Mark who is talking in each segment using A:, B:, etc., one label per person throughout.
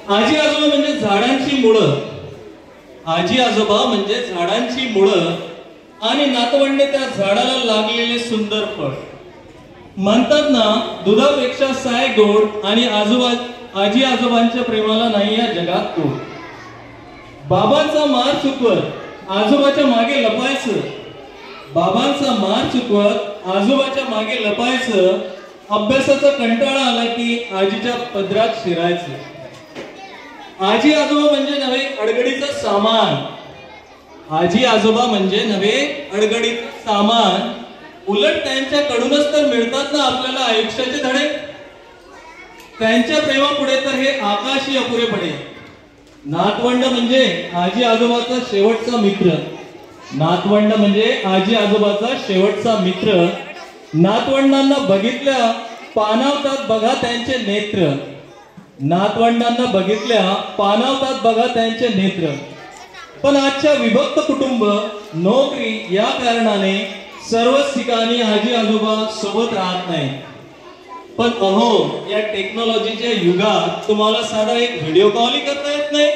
A: आजी आजोबा म्हणजे झाडांची मुळं. आजी आजोबा म्हणजे झाडांची मुळं आणि नातवंडे त्या झाडाला लागलेले सुंदर फळ. म्हणतात ना, दुधापेक्षा साय गोड आणि आजी आजोबांच्या प्रेमाला नाही या जगात तोड. बाबांचा मार चुकवत आजोबाच्या मागे लपायचं, बाबांचा मार चुकवत आजोबाच्या मागे लपायचं. अभ्यासाचा कंटाळा आला की आजीच्या पदरात शिरायचं. आजी आजोबा म्हणजे नव्हे अडगडीचं सामान. आजी आजोबा म्हणजे नव्हे अडगडीचं सामान. उलट त्यांच्याकडूनच तर मिळतात ना आपल्याला आयुष्याचे धडे. त्यांच्या प्रेमापुढे तर हे आकाशी अपुरे पडे. नातवंड म्हणजे आजी आजोबाचा शेवटचा मित्र. नातवंड म्हणजे आजी आजोबाचा शेवटचा मित्र. नातवंडांना बघितल्या पाणावतात बघा त्यांचे नेत्र. नातवंडांना बघितल्या पाणावतात बघा त्यांचे नेत्र. पण आजच्या विभक्त कुटुंब, नोकरी या कारणाने सर्वच ठिकाणी आजी आजोबा सोबत राहत नाही. पण अहो, या टेक्नॉलॉजीच्या युगात तुम्हाला साधा एक व्हिडिओ कॉलही करता येत नाही.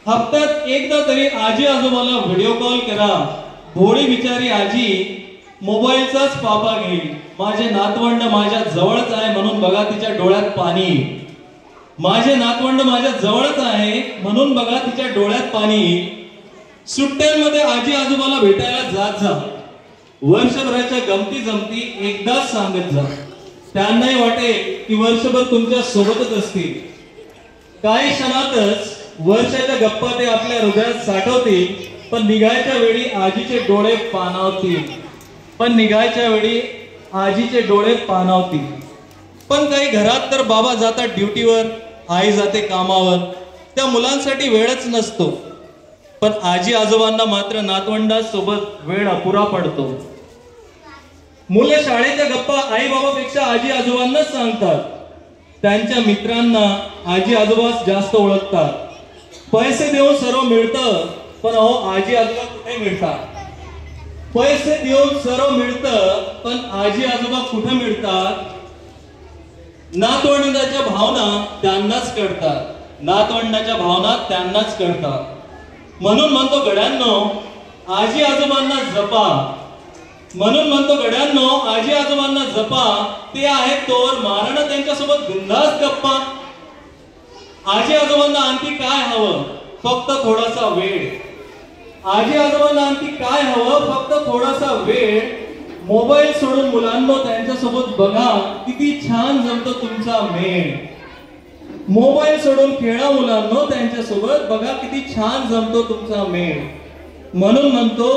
A: हप्त्यात एकदा तरी आजी आजोबाला व्हिडिओ कॉल करा. भोळी बिचारी आजी मोबाईलचाच पापा घेईल. माझे नातवंड माझ्या जवळच आहे म्हणून बघा तिच्या डोळ्यात पाणी. माझे नातवंड माझ्या जवळच आहे म्हणून बघा तिच्या डोळ्यात पाणी. सुट्ट्यांमध्ये आजी आजोबाला भेटायला जात जा. वर्षभराच्या गमती जमती एकदाच सांगत जा. त्यांनाही वाटेल की वर्षभर तुमच्या सोबतच असतील. काही क्षणातच वर्षाच्या गप्पा ते आपल्या हृदयात साठवतील. पण निघायच्या वेळी आजीचे डोळे पाणावतील. पण काही घरात तर बाबा जातात ड्युटीवर, आई जाते कामावर. त्या मुलांसाठी वेळच नसतो. पण आजी आजोबांना मात्र नातवंडासोबत वेळ अपुरा पडतो. मुलं शाळेच्या गप्पा आई बाबापेक्षा आजी आजोबांनाच सांगतात. त्यांच्या मित्रांना आजी आजोबाच जास्त ओळखतात. पैसे देऊन सर्व मिळतं, पण अहो आजी आजोबा कुठे मिळतात? पैसे देऊन सर्व मिळतं, पण आजी आजोबा कुठे मिळतात? नातवंडाच्या भावना त्यांनाच कळतात. नातवंडाच्या भावना त्यांनाच कळतात. म्हणून म्हणतो गड्यांनो, आजी आजोबांना जपा. म्हणून म्हणतो गड्यांनो, आजी आजोबांना जपा. ते आहेत तोवर मारणं त्यांच्यासोबत बिनधास्त गप्पा. आजी आजोबांना आणखी काय हवं? फक्त थोडासा वेळ. आजी आजोबांना आणखी काय हवं? फक्त थोडासा वेळ. मोबाईल सोडून मुलांनो त्यांच्यासोबत बघा किती छान जमतो तुमचा मेळ. मोबाईल सोडून खेळा मुलांनो त्यांच्यासोबत बघा किती छान जमतो तुमचा मेळ. म्हणून म्हणतो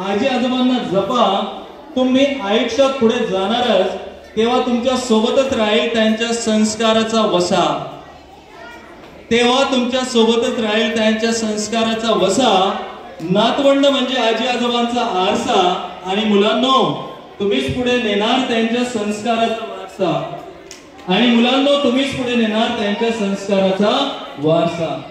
A: आजी आजोबांना जपा. तुम्ही आयुष्यात पुढे जाणारच तेव्हा तुमच्या सोबतच राहील त्यांच्या संस्काराचा वसा. तेव्हा तुमच्या सोबतच राहील त्यांच्या संस्काराचा वसा. नातवंड म्हणजे आजी आजोबांचा आरसा. आणि मुलांनो, तुम्हीच पुढे नेणार त्यांच्या संस्काराचा वारसा. आणि मुलांनो, तुम्हीच पुढे नेणार त्यांच्या संस्काराचा वारसा.